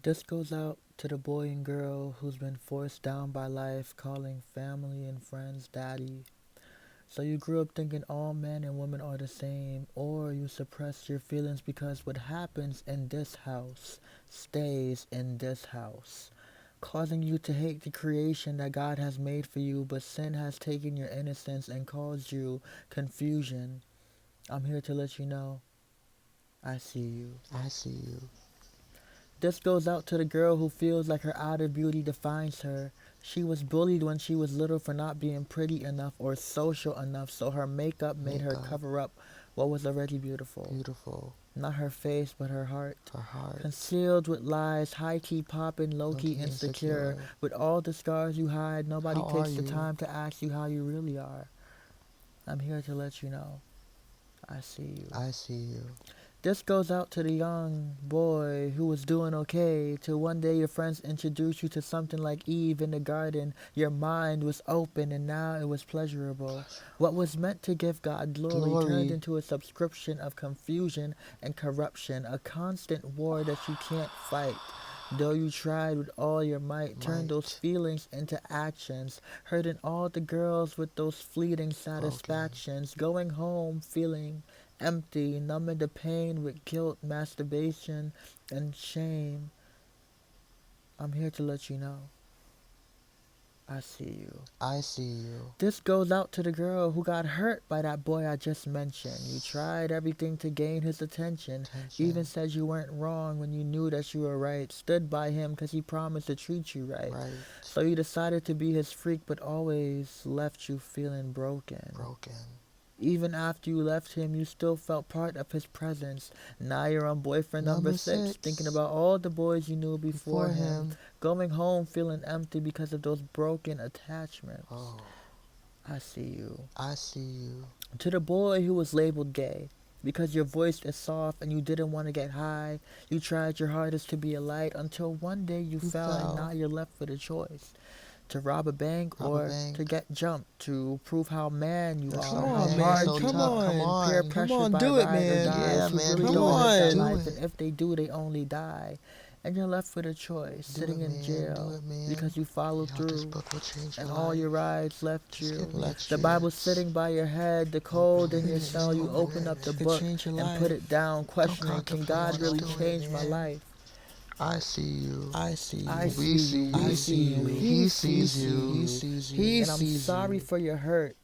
This goes out to the boy and girl who's been forced down by life, calling family and friends daddy. So you grew up thinking all men and women are the same, or you suppressed your feelings because what happens in this house stays in this house, causing you to hate the creation that God has made for you, but sin has taken your innocence and caused you confusion. I'm here to let you know I see you. I see you. This goes out to the girl who feels like her outer beauty defines her. She was bullied when she was little for not being pretty enough or social enough, so her makeup made her Makeup. cover up what was already beautiful. Beautiful. Not her face, but her heart. Her heart. Concealed with lies, high key popping, low key Low-key insecure. insecure. With all the scars you hide, nobody How are takes the you? time to ask you how you really are. I'm here to let you know I see you. I see you. This goes out to the young boy who was doing okay, till one day your friends introduced you to something like Eve in the garden. Your mind was open and now it was pleasurable. What was meant to give God glory turned Glory. into a subscription of confusion and corruption, a constant war that you can't fight. Though you tried with all your might, turn those Might. feelings into actions, hurting all the girls with those fleeting Broken. satisfactions, going home feeling empty, numbing the pain with guilt, masturbation, and shame. I'm here to let you know I see you. I see you. This goes out to the girl who got hurt by that boy I just mentioned. You tried everything to gain his attention, even Tension. said you weren't wrong when you knew that you were right, stood by him because he promised to treat you right. Right. So you decided to be his freak, but always left you feeling broken. Broken. Even after you left him, you still felt part of his presence. Now you're on boyfriend number Number 6, thinking 6. about all the boys you knew before Before him, him. going home feeling empty because of those broken attachments. Oh. I see you. I see you. To the boy who was labeled gay, because your voice is soft and you didn't want to get high, you tried your hardest to be a light until one day you You fell and now fell. you're left with a choice to rob a bank Rob a or to bank. get jumped to prove how man you That's are, Come how how on, man is man. hard so you Come tough. are. Come on. Peer on. Come pressured on. by Do it, ride or man. Yeah, dies who man. really Come Come don't on. live that on. Do life, and it. if they do, they only die. And you're left with a choice, Do sitting it, in man. Do jail it, man. because you followed Yo, this through book will change your and all your life. rides left Just get you. The Bible's lectures. sitting by your head, the Open cold in your it. cell. You Open open it. up the It could book change your and put life. it down, Don't questioning, can contemplate. God Just really do change it. my Man. life? I see you. I see I you. see We see you, we I you. see see you, you. he He He sees sees you. he you. sees you. He And I'm sees sorry you. for your hurt,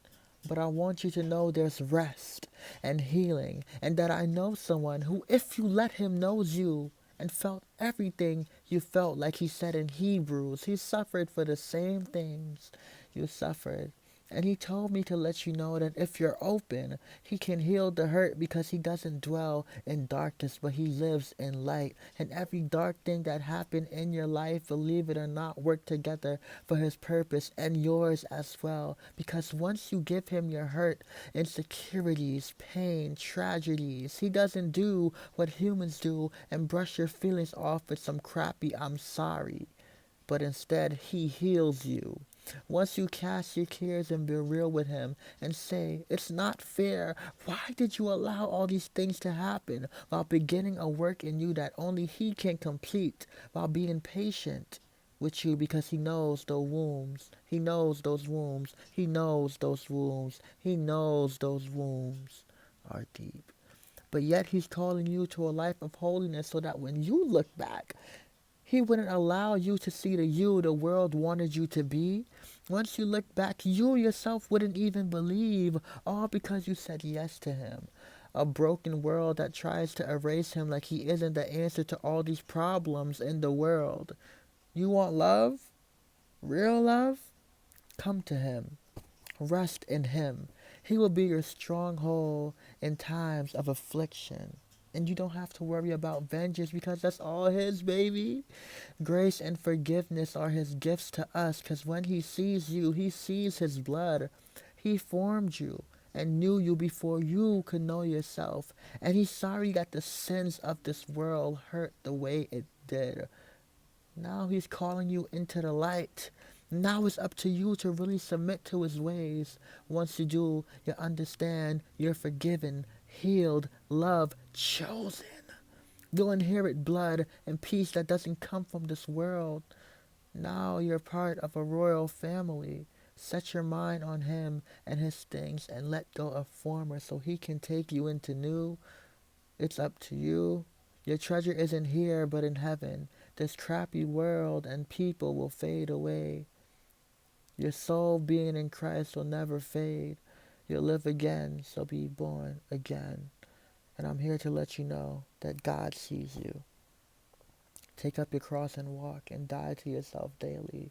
but I want you to know there's rest and healing, and that I know someone who, if you let him, knows you and felt everything you felt, like he said in Hebrews. He suffered for the same things you suffered. And he told me to let you know that if you're open, he can heal the hurt because he doesn't dwell in darkness, but he lives in light. And every dark thing that happened in your life, believe it or not, work together for his purpose and yours as well. Because once you give him your hurt, insecurities, pain, tragedies, he doesn't do what humans do and brush your feelings off with some crappy I'm sorry, but instead he heals you. Once you cast your cares and be real with him and say, it's not fair. Why did you allow all these things to happen, while beginning a work in you that only he can complete, while being patient with you because he knows the wounds. He knows those wounds. He knows those wounds. He knows those wounds are deep. But yet he's calling you to a life of holiness so that when you look back, he wouldn't allow you to see the you the world wanted you to be. Once you look back, you yourself wouldn't even believe, all because you said yes to him. A broken world that tries to erase him like he isn't the answer to all these problems in the world. You want love? Real love? Come to him. Rest in him. He will be your stronghold in times of affliction. And you don't have to worry about vengeance because that's all his, baby. Grace and forgiveness are his gifts to us because when he sees you, he sees his blood. He formed you and knew you before you could know yourself. And he's sorry that the sins of this world hurt the way it did. Now he's calling you into the light. Now it's up to you to really submit to his ways. Once you do, you understand you're forgiven, healed, loved, chosen. You'll inherit blood and peace that doesn't come from this world. Now you're part of a royal family. Set your mind on him and his things and let go of former so he can take you into new. It's up to you. Your treasure isn't here but in heaven. This trappy world and people will fade away. Your soul being in Christ will never fade. You'll live again, so be born again. And I'm here to let you know that God sees you. Take up your cross and walk and die to yourself daily.